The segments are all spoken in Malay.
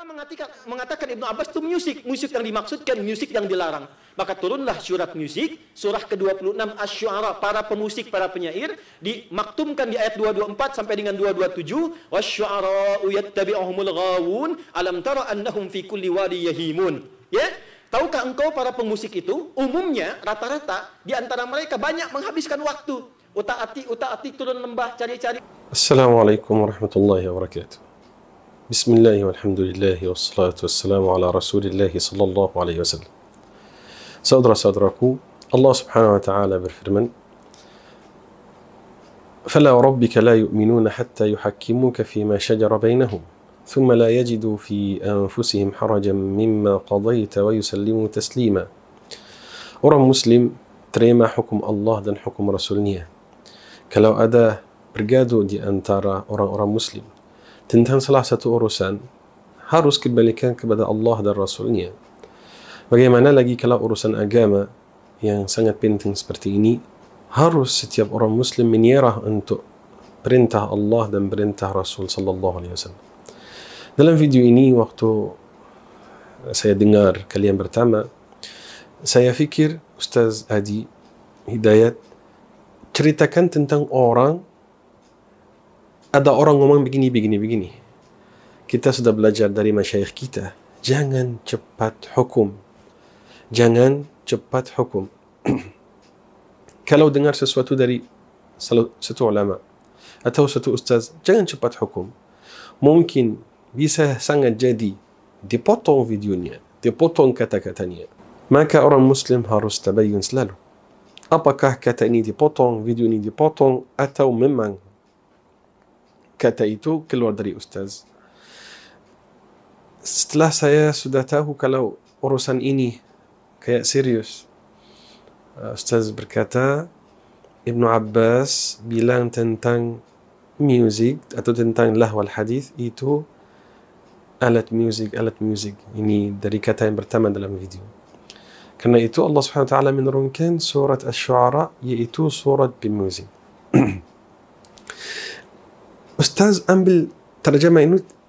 mengatakan Ibnu Abbas itu musik yang dimaksudkan, musik yang dilarang. Maka turunlah surat musik, surah ke-26 Asy-Syu'ara, para pemusik, para penyair, dimaktumkan di ayat 224 sampai dengan 227, wasyu'ara'u yattabi'uhumul ghawun, alam tara annahum fi kulli wadi yahimun. Ya? Tahukah engkau para pemusik itu umumnya rata-rata di antara mereka banyak menghabiskan waktu utak-atik turun lembah cari-cari. Assalamualaikum warahmatullahi wabarakatuh. Bismillah walhamdulillah wassalatu wassalamu ala rasulillah sallallahu alaihi wasallam. Saudara-saudaraku, Allah subhanahu wa ta'ala berfirman, فَلَا رَبِّكَ لَا يُؤْمِنُونَ حَتَّى يُحَكِّمُوكَ فِي مَا شَجَرَ بَيْنَهُمْ ثُمَّ لَا يَجِدُوا فِي أَنفُسِهِمْ حَرَجًا مِمَّا قَضَيْتَ وَيُسَلِّمُوا تَسْلِيمًا. Orang Muslim terima hukum Allah dan hukum Rasulnya. Kalau ada bergaduh di antara orang-orang Muslim tentang salah satu urusan, harus kembalikan kepada Allah dan Rasulnya. Bagaimana lagi kalau urusan agama yang sangat penting seperti ini, harus setiap orang Muslim menyerah untuk perintah Allah dan perintah Rasul sallallahu alaihi wasallam. Dalam video ini, waktu saya dengar kalian pertama, saya fikir Ustaz Adi Hidayat ceritakan tentang ada orang ngomong begini. Kita sudah belajar dari masyayikh kita, jangan cepat hukum. Jangan cepat hukum. Kalau dengar sesuatu dari satu ulama atau satu ustaz, jangan cepat hukum. Mungkin bisa sangat jadi dipotong videonya, dipotong kata-katanya. Maka orang Muslim harus tabayyun selalu. Apakah kata ini dipotong, video ini dipotong, atau memang kata itu keluar dari ustaz. Setelah saya sudah tahu kalau urusan ini kayak serius, ustaz berkata, Ibnu Abbas bilang tentang music atau tentang lahwal hadis itu alat musik. Ini dari kata yang pertama dalam video. Karena itu Allah Subhanahu wa taala menurunkan surat Asy-Syu'ara, yaitu surat bermusik. Ustaz ambil terjemah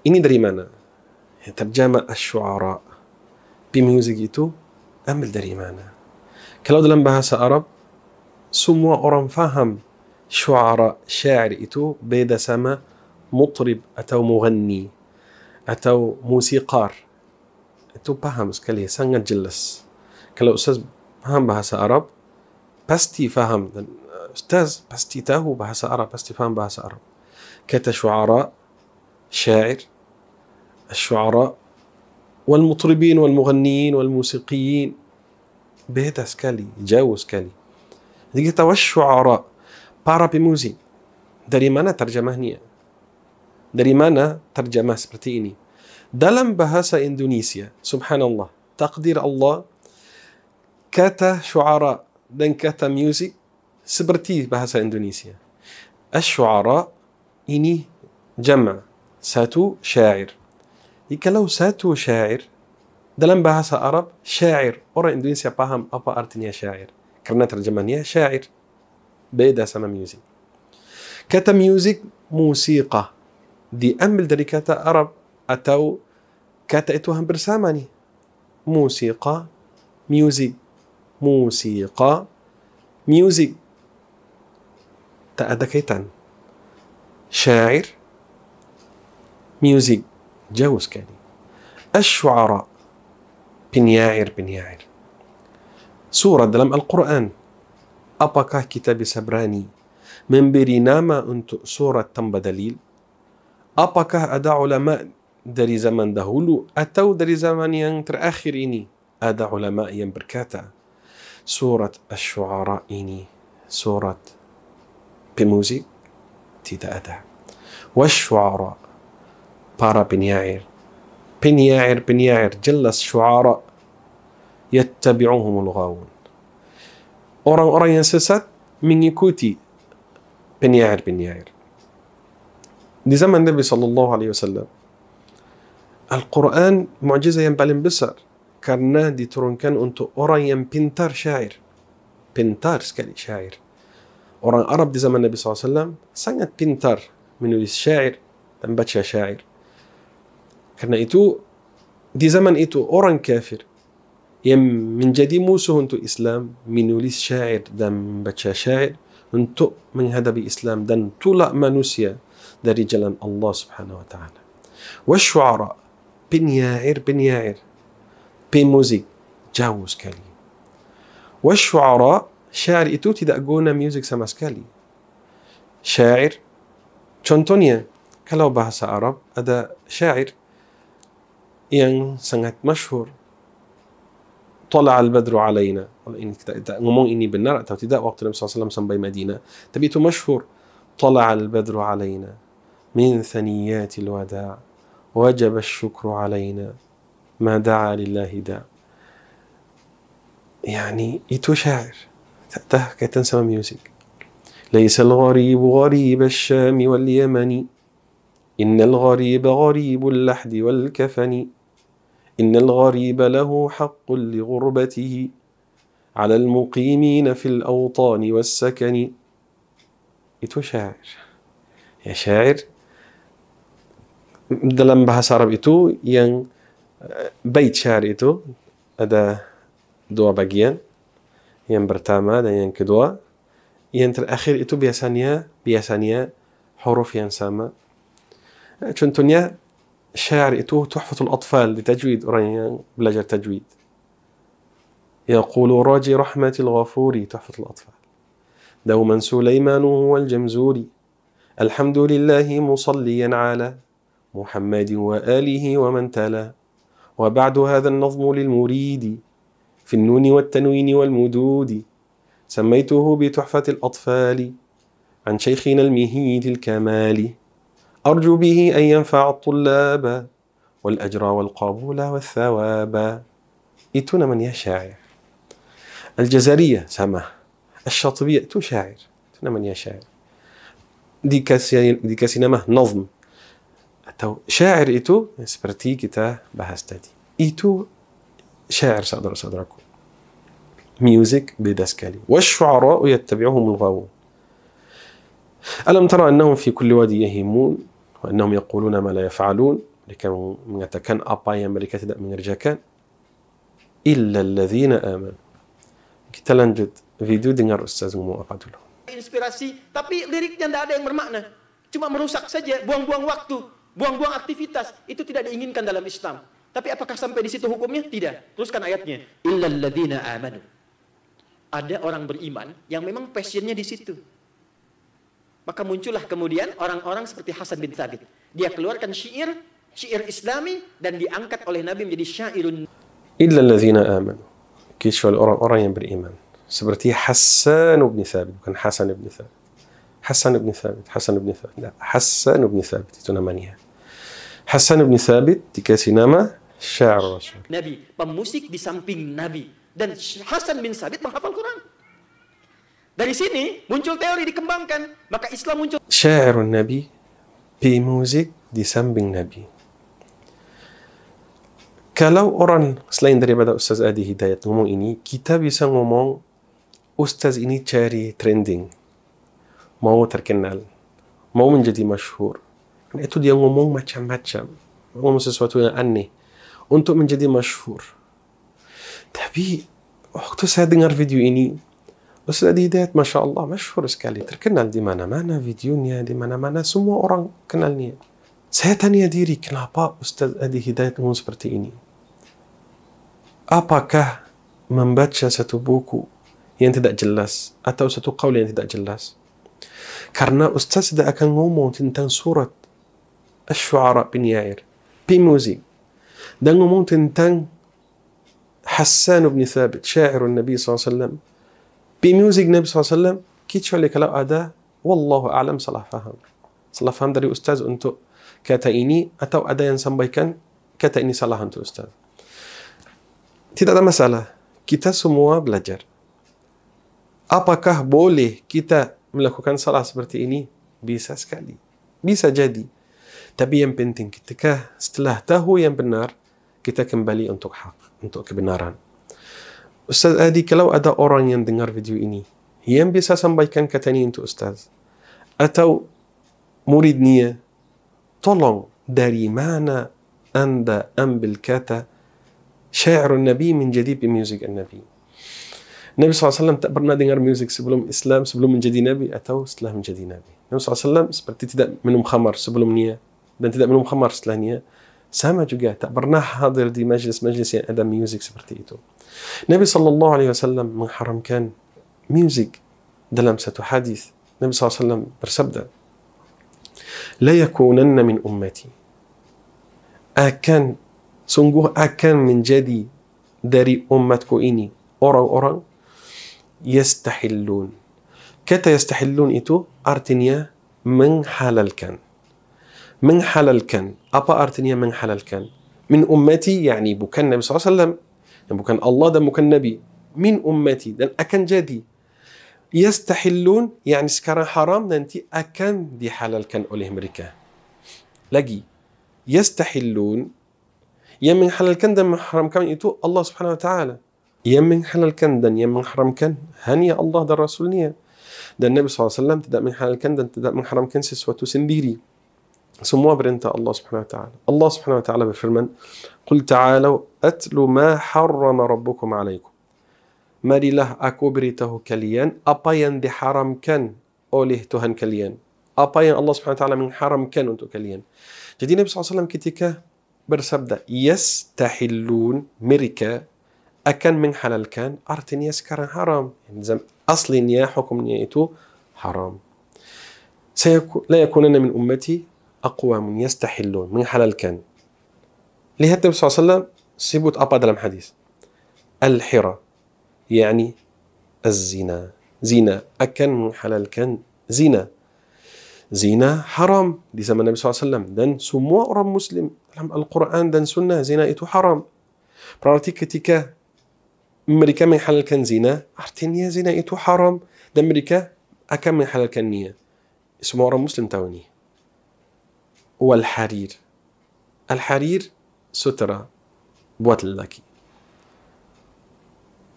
ini dari mana? Terjemah Asy-Syu'ara bermusik itu ambil dari mana? Kalau dalam bahasa Arab, semua orang faham syu'ara, syair itu beda sama mutrib atau mughanni atau musikar. Itu paham sekali, sangat jelas. Kalau Ustaz paham bahasa Arab, pasti faham. Dan Ustaz pasti tahu bahasa Arab, pasti faham bahasa Arab. Kata syu'ara, syair, الشعراء والمطربين والمغنيين والموسيقيين beda sekali, jauh sekali. Jadi kita wasyu'ara, para pemusik. Dari mana terjemahnya? Dari mana terjemah seperti ini? Dalam bahasa Indonesia, subhanallah, takdir Allah, kata syu'ara dan kata musik seperti bahasa Indonesia. Asy-syu'ara ini jama', satu syair. Kalau satu syair, dalam bahasa Arab, syair, orang Indonesia paham apa artinya syair. Karena terjemahnya syair. Beda sama musik. Kata musik, musiqa. Diambil dari kata Arab, atau kata itu hampir sama nih. Musiqa, music. Musiqa, music. Tak ada kaitan. Syair, music. Jauh sekali. Asy-syu'ara, penyair. Surah dalam Al-Quran. Apakah kita bisa berani memberi nama untuk surat tanpa dalil? Apakah ada ulama dari zaman dahulu atau dari zaman yang terakhir ini, ada ulama yang berkata surat Asy-syu'ara ini surat pemusik? Tidak ada. Wasy-syu'ara, para penyair, jelas syu'ara, yattabi'uhumul ghawun. Orang-orang yang sesat mengikuti penyair. Di zaman Nabi sallallahu alaihi wasallam, Al-Quran mukjizat yang paling besar karena diturunkan untuk orang yang pintar syair. Pintar sekali syair. Orang Arab di zaman Nabi sallallahu alaihi wasallam sangat pintar menulis syair dan baca syair. Karena itu di zaman itu orang kafir yang menjadi musuh untuk Islam menulis syair dan membaca syair untuk menghadapi Islam dan tolak manusia dari jalan Allah Subhanahu wa taala. Wasyu'ara, penyair, pemuzik jauh sekali. Wasyu'ara, syair itu tidak guna musik sama sekali. Syair, contohnya kalau bahasa Arab ada syair yang sangat masyhur. Tala al-badru alaina. Ini kita ngomong ini benar atau tidak waktu Nabi SAW sampai Madinah. Tapi itu masyhur. Tala al-badru alaina min thaniyatil wada' wajib al-syukru alaina ma da'a lillahi da'. Yani itu syair. Tak ada kaitan sama musik. ليس الغريب غريب الشام واليمن إن الغريب غريب اللحد والكفن إن الغريب له حق لغربته على المقيمين في الأوطان والسكن. Itu syair. Ya, syair dalam bahasa Arab itu yang bait syair itu ada dua bagian. Yang pertama dan yang kedua. Yang terakhir itu biasanya huruf yang sama. Contohnya syair itu tuhfatul atfal di tajwid, orang yang belajar tajwid. يقول راجي رحمة الغفور تحفة الأطفال دوما سليمان هو الجمزوري الحمد لله مصليا على محمد وآله ومن تلا وبعد هذا النظم للمريد في النون والتنوين والمدود سميته بتحفة الأطفال عن شيخنا المهيد الكمال أرجو به أن ينفع الطلاب والأجر والقبول والثواب. Itu namanya syair. Al-Jazariyah sama. Al-Syatibiyah itu syair. Itu namanya syair. Dikasih nama nazm. Atau syair itu seperti kita bahas tadi. Itu syair, saudara-saudaraku. Music beda sekali. Wasyu'ara yattabi'uhum al-ghawun. Alam tara annahum fi kulli wadi yahimun wa annahum yaquluna ma la yaf'alun. Mereka mengatakan apa yang mereka tidak mengerjakan. Illa alladhina amanu. Kita lanjut video dengar Ustaz ngomong apa dulu. Inspirasi, tapi liriknya tidak ada yang bermakna. Cuma merusak saja, buang-buang waktu, buang-buang aktivitas. Itu tidak diinginkan dalam Islam. Tapi apakah sampai di situ hukumnya? Tidak. Teruskan ayatnya. Illa alladhina amanu. Ada orang beriman yang memang passionnya di situ. Maka muncullah kemudian orang-orang seperti Hasan bin Thabit. Dia keluarkan syair Islami dan diangkat oleh Nabi menjadi syairun. Illa alladzina amanu. Kecuali orang-orang yang beriman. Seperti Hasan bin Thabit, bukan Hasan bin Thabit. Hasan bin Thabit. Nah, Hasan bin Thabit itu namanya. Hasan bin Thabit dikasih nama syair Rasul. Nabi, pemusik di samping Nabi. Dan Hasan bin Thabit menghafal Quran. Dari sini muncul teori dikembangkan. Maka Islam muncul. Syairun Nabi, pemusik di samping Nabi. Kalau orang selain daripada Ustaz Adi Hidayat ngomong ini, kita bisa ngomong Ustaz ini cari trending. Mau terkenal. Mau menjadi masyhur. Karena itu dia ngomong macam-macam. Ngomong sesuatu yang aneh. Untuk menjadi masyhur. Tapi waktu saya dengar video ini, Ustaz Adi Hidayat Masya Allah masyhur sekali. Terkenal di mana-mana videonya, di mana-mana semua orang kenalnya. Saya tanya diri, kenapa Ustaz Adi Hidayat ngomong seperti ini? Apakah membaca satu buku yang tidak jelas atau satu qaul yang tidak jelas? Karena Ustaz tidak akan ngomong tentang surat Asy-Syu'ara penyair, pemusik, dan ngomong tentang Hasan bin Thabit, syairun Nabi SAW, pemusik Nabi SAW, kecuali kalau ada, wallahu a'lam, salah faham. Salah faham dari Ustaz untuk kata ini, atau ada yang sampaikan kata ini salah untuk Ustaz. Tidak ada masalah. Kita semua belajar. Apakah boleh kita melakukan salah seperti ini? Bisa sekali. Bisa jadi. Tapi yang penting ketika setelah tahu yang benar, kita kembali untuk hak, untuk kebenaran. Ustaz Adi, kalau ada orang yang dengar video ini, yang bisa sampaikan kata ini untuk Ustaz, atau muridnya, tolong dari mana Anda ambil kata syair Nabi menjadi pemusik Nabi. Nabi SAW tak pernah dengar musik sebelum Islam, sebelum menjadi Nabi atau setelah menjadi Nabi. Nabi SAW seperti tidak minum khamar sebelumnya dan tidak minum khamar setelahnya. Sama juga, tak pernah hadir di majlis-majlis yang ada musik seperti itu. Nabi SAW mengharamkan musik dalam satu hadis. Nabi SAW bersabda, La yakunanna min ummati. Sungguh akan menjadi dari umatku ini orang-orang yastahillun. Kata yastahillun itu artinya menghalalkan. Menghalalkan. Apa artinya menghalalkan? Min ummati, yani bukan Nabi SAW, dan bukan Allah dan bukan Nabi. Min ummati, dan akan jadi. Yastahillun, yani sekarang haram, nanti akan dihalalkan oleh mereka. Lagi, yastahillun, yang menghalalkan dan mengharamkan itu Allah Subhanahu Wa Taala. Yang menghalalkan dan yang mengharamkan hanya Allah dan Rasulnya. Dan Nabi SAW tidak menghalalkan dan tidak mengharamkan sesuatu sendiri. Semua perintah Allah Subhanahu Wa Taala. Allah Subhanahu Wa Taala berfirman, "Qul ta'alu atlu ma harrama rabbukum 'alaikum." Marilah aku beritahu kalian apa yang diharamkan oleh Tuhan kalian. Apa yang Allah Subhanahu Wa Taala mengharamkan untuk kalian. Jadi Nabi SAW ketika bersabda yastahillun, mereka akan menghalalkan, artinya sekarang haram. Aslinya hukumnya itu haram. La yakunanna min ummati aqwamun yastahillun, menghalalkan. Lihat Nabi SAW sebut apa dalam hadis? Al-hira, yani az-zina. Zina, akan menghalalkan zina. Zina haram di zaman Nabi SAW. Dan semua orang Muslim dalam Al-Quran dan Sunnah, zina itu haram. Berarti ketika mereka menghalalkan zina, artinya zina itu haram. Dan mereka akan menghalalkannya. Semua orang Muslim tahu ini. Wal-harir. Al-harir, sutra buat lelaki.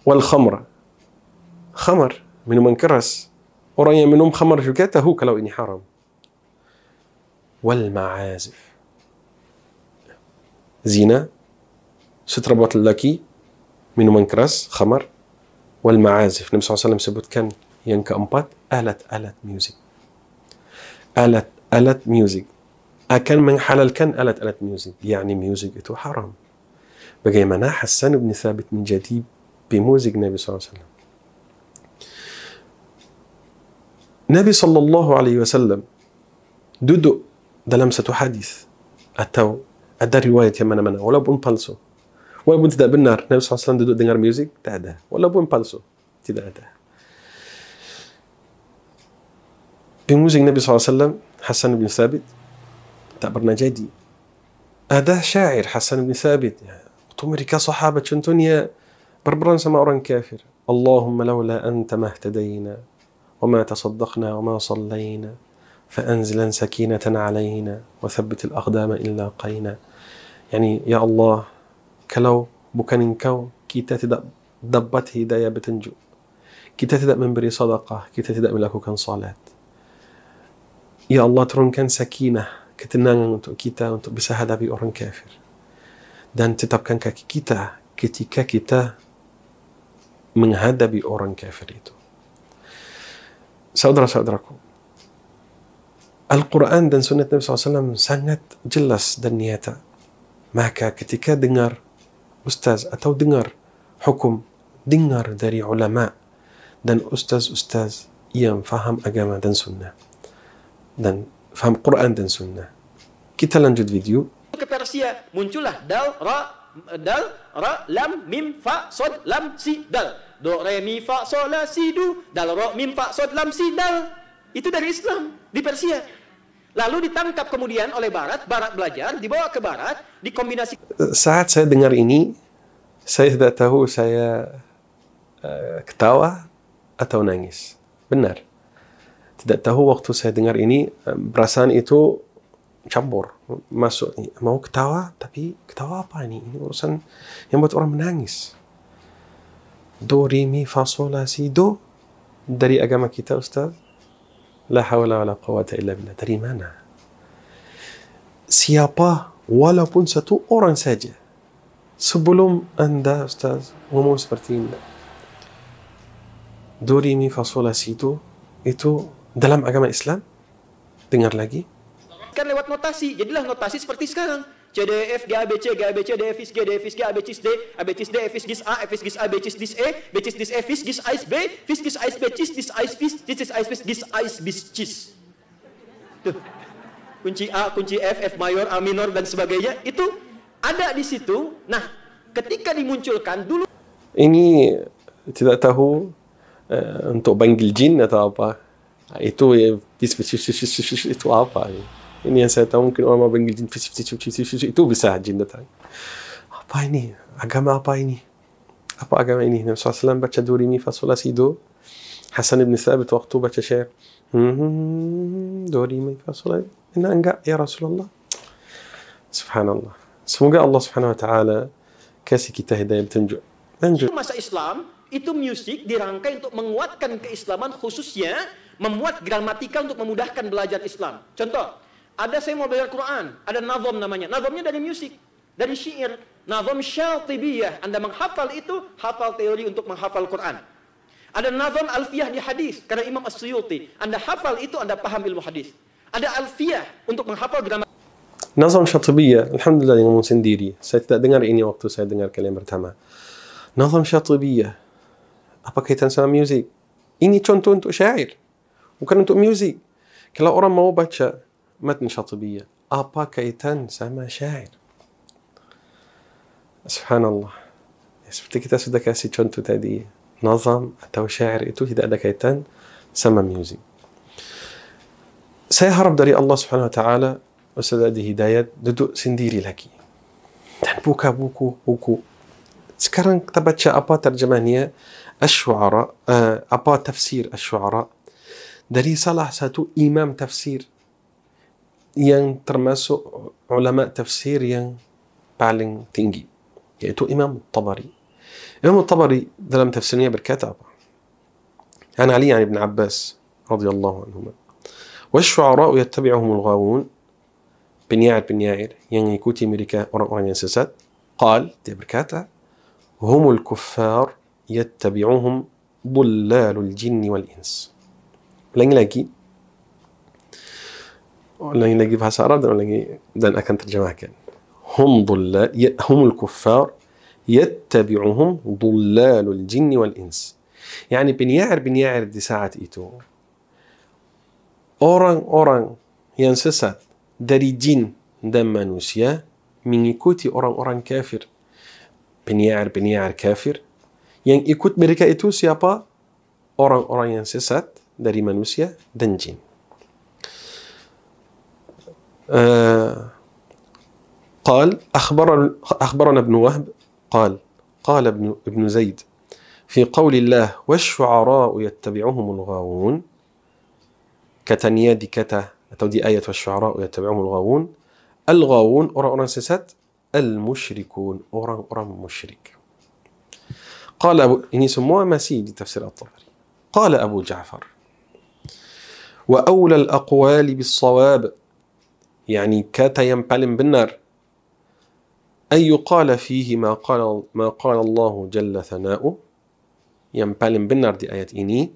Wal-khamra. Khamar, minuman keras. Orang yang minum khamar juga tahu kalau ini haram. Wal-ma'azif. Zina, sutra buat lelaki, minuman keras, khamar. Wal-ma'azif. Nabi SAW sebutkan yang keempat, alat-alat musik. Alat-alat musik. Akan menghalalkan alat-alat musik. Yani musik itu haram. Bagaimana Hassan bin Thabit menjadi pemusik Nabi SAW? Nabi SAW duduk dalam satu hadis atau ada riwayat yang mana-mana, walaupun palsu, walaupun tidak benar, Nabi SAW duduk dengar musik, tak ada. Walaupun palsu, tidak ada. Pemusik Nabi SAW, Hassan bin Thabit, tak pernah jadi. Ada syair Hassan bin Thabit, waktu mereka sahabat contohnya berperang sama orang kafir. Allahumma lawla anta mahtadayna wa ma tasaddaqna wa ma sallayna fa anzilan sakinatan alayna wa thabbit al-aqdama illa qayna. Yani ya Allah, kalau bukan engkau, kita tidak dapat hidayah petunjuk. Kita tidak memberi sedekah, kita tidak melakukan salat. Ya Allah, turunkan sakinah, ketenangan untuk kita untuk bisa hadapi orang kafir. Dan tetapkan kaki kita ketika kita menghadapi orang kafir itu. Saudara-saudaraku, Al-Quran dan Sunnah Nabi SAW sangat jelas dan nyata. Maka ketika dengar ustaz atau dengar hukum, dengar dari ulama dan ustaz-ustaz yang faham agama dan sunnah dan faham Quran dan Sunnah. Kita lanjut video. Ke Persia muncullah dal, ra, lam, mim, fa, sod, lam, si, dal. Do, re, mi, fa, sol, la, si, du. Dal, ro, mim, fa, sod, lam, si, dal. Itu dari Islam di Persia. Lalu ditangkap kemudian oleh Barat. Barat belajar, dibawa ke Barat, dikombinasi. Saat saya dengar ini, saya tidak tahu saya ketawa atau nangis. Benar. Tidak tahu waktu saya dengar ini, perasaan itu campur. Masuk, mau ketawa, tapi ketawa apa ini? Ini urusan yang buat orang menangis. Do, re, mi, fa, sol, la, si, do. Dari agama kita, Ustaz? La hawla wa la quwwata illa billah. Dari mana? Siapa walaupun satu orang saja. Sebelum anda, Ustaz, ngomong seperti ini, do, re, mi, fa, sol, la, si itu dalam agama Islam. Dengar lagi. Kan lewat notasi, jadilah notasi seperti sekarang. C, D, E, F, G, A, B, C, G, A, B, C, D, E, F, G, D, E, F, G, A, B, C, D, A, B, C, D, F, G, A, F, G, A, B, C, D, E, B, C, D, E, F, G, A, B, F, G, A, B, C, D, A, B, C, D, A, tuh. Kunci A, kunci F, F mayor, A minor dan sebagainya itu ada di situ. Nah, ketika dimunculkan dulu ini tidak tahu untuk panggil jin atau apa. Itu itu apa? Ini yang saya tahu, mungkin orang mau panggil jin itu bisa jin datang. Apa ini? Agama apa ini? Apa agama ini? Nabi SAW baca do, re, mi, fa, sol, la, si, do. Hasan ibn Thabit waktu baca syair, do, re, mi, fa, sol, la. Enggak ya Rasulullah. Subhanallah. Semoga Allah Subhanahu wa taala kasih kita hidayah petunjuk. Masa Islam itu musik dirangkai untuk menguatkan keislaman, khususnya membuat gramatika untuk memudahkan belajar Islam. Contoh, ada saya mau belajar Quran, ada nazam namanya. Nazamnya dari musik, dari syair. Nazam Syatibiyah. Anda menghafal itu, hafal teori untuk menghafal Quran. Ada nazam alfiyah di hadis karena Imam As-Suyuti. Anda hafal itu, Anda paham ilmu hadis. Ada alfiyah untuk menghafal gramatika. Nazam Syatibiyah, alhamdulillah yang ngomong sendiri. Saya tidak dengar ini waktu saya dengar kalian pertama. Nazam Syatibiyah, apa kaitan sama musik? Ini contoh untuk syair, bukan untuk musik. Kalau orang mau baca matan Syatibiyah, apa kaitan sama syair? Subhanallah. Seperti kita sudah kasih contoh tadi, nazam atau syair itu tidak ada kaitan sama musik. Saya harap dari Allah Subhanahu wa taala Ustaz Adi Hidayat duduk sendiri lagi dan buka buku. Sekarang kita baca apa terjemahnya Asy-Syu'ara, apa tafsir Asy-Syu'ara dari salah satu imam tafsir yang termasuk ulama tafsir yang paling tinggi, yaitu Imam Tabari. Imam Tabari dalam tafsirnya berkata apa? An Ali ibn Abbas radhiyallahu anhuma. Wasy-syu'ara yattabi'uhum al-ghawun, penyair yang mengikuti mereka orang-orang yang sesat. Qal, dia berkata, humul kuffar yattabi'uhum dhullalul jinni wal ins. Ulangi lagi bahasa Arab dan akan terjemahkan. Humul kuffar yattabi'uhum dhullalul jinni wal ins. Yani penyair di saat itu orang-orang yang sesat dari jin dan manusia mengikuti orang-orang kafir. Penyair kafir yang ikut mereka itu siapa? Orang-orang yang sesat dari manusia dan jin. قال أخبرنا ابن وهب قال ابن زيد في قول الله والشعراء يتبعهم الغاوون كتنيا دي كتا atau di ayat والشعراء يتبعهم الغاوون الغاوون orang-orang sesat المشركون orang-orang musyrik. قال ini semua masih di tafsir At-Tabari. قال أبو جعفر وأولى الأقوال بالصواب يعني kata yang paling benar أن يقال فيه ما قال الله جل ثناؤه yang paling benar di ayat ini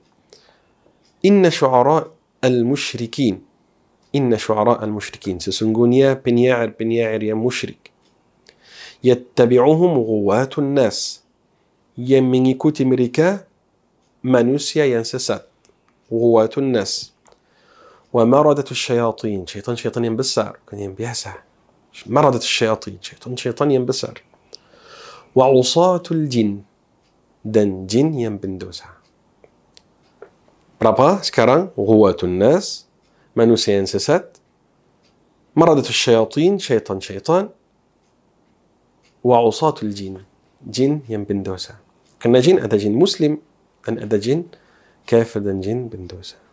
إن شعراء المشركين sesungguhnya penyair yang musyrik يتبعهم غواة الناس yang mengikuti mereka manusia yang sesat غواة الناس ومردة الشياطين syaitan yang besar bukan yang biasa مردة الشياطين syaitan yang besar وعصاة الجن dan jin yang pendosa. Berapa sekarang? غواة الناس manusia yang sesat, مردة الشياطين syaitan وعصاة الجن jin yang pendosa. Karena jin ada jin muslim dan ada jin kafir dan jin pendosa.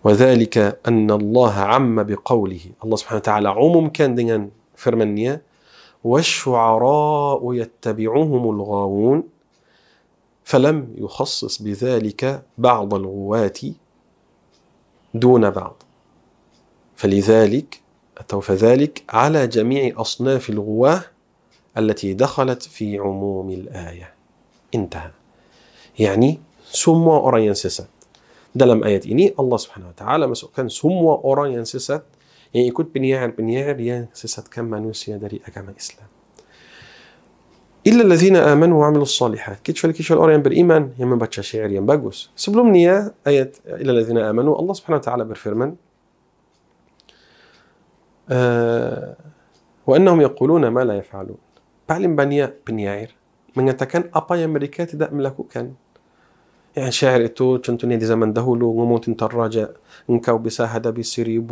وذلك أن الله عم بقوله Allah Subhanahu wa taala umumkan dengan firman-Nya والشعراء يتبعهم الغاوون فلم يخصص بذلك بعض الغواة دون بعض فلذلك atau فذلك على جميع أصناف الغواة التي دخلت في عموم الآية. انتهى. Yani semua orang yang sesat. Dalam ayat ini Allah Subhanahu wa taala masukkan semua orang yang sesat yang ikut penyiar-penyiar yang sesatkan manusia dari agama Islam. Illa allazina amanu wa 'amilus shalihat. Kecuali orang yang beriman yang membaca syair yang bagus. Sebelum ni ayat illa allazina amanu Allah Subhanahu wa taala berfirman wa annahum yaquluna ma la yaf'alun. Paling banyak penyair mengatakan apa yang mereka tidak melakukan. Yang syair itu contohnya di zaman dahulu ngomong tentang raja, engkau bisa hadapi 1000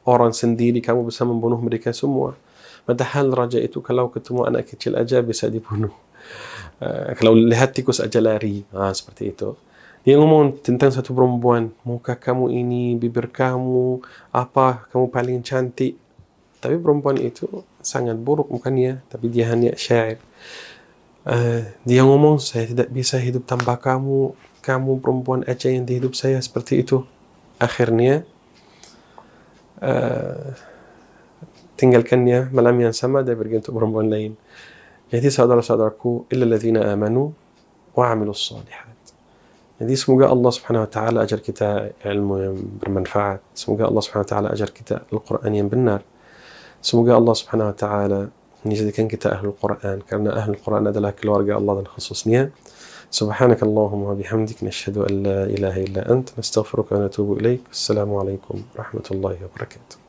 orang sendiri, kamu bisa membunuh mereka semua. Padahal raja itu kalau ketemu anak kecil aja bisa dibunuh. Kalau lihat tikus aja lari. Seperti itu. Dia ngomong tentang satu perempuan, muka kamu ini, bibir kamu, apa, kamu paling cantik. Tapi perempuan itu sangat buruk mukanya, tapi dia hanya syair. Dia ngomong, saya tidak bisa hidup tanpa kamu, kamu perempuan aja yang di hidup saya, seperti itu. Akhirnya tinggalkannya malam yang sama, dia pergi untuk perempuan lain. Jadi saudara-saudaraku, illa allazina amanu wa 'amilus shalihat. Jadi semoga Allah Subhanahu wa taala ajar kita ilmu yang bermanfaat. Semoga Allah Subhanahu wa taala ajar kita Al-Quran yang benar. Semoga Allah Subhanahu wa taala menjadikan kita ahlul Quran, karena ahlul Quran adalah keluarga Allah dan khususnya. Subhanakallahumma wa bihamdik, nashhadu an la ilaha illa anta, nastaghfiruka wa natubu ilaik. Assalamualaikum warahmatullahi wabarakatuh.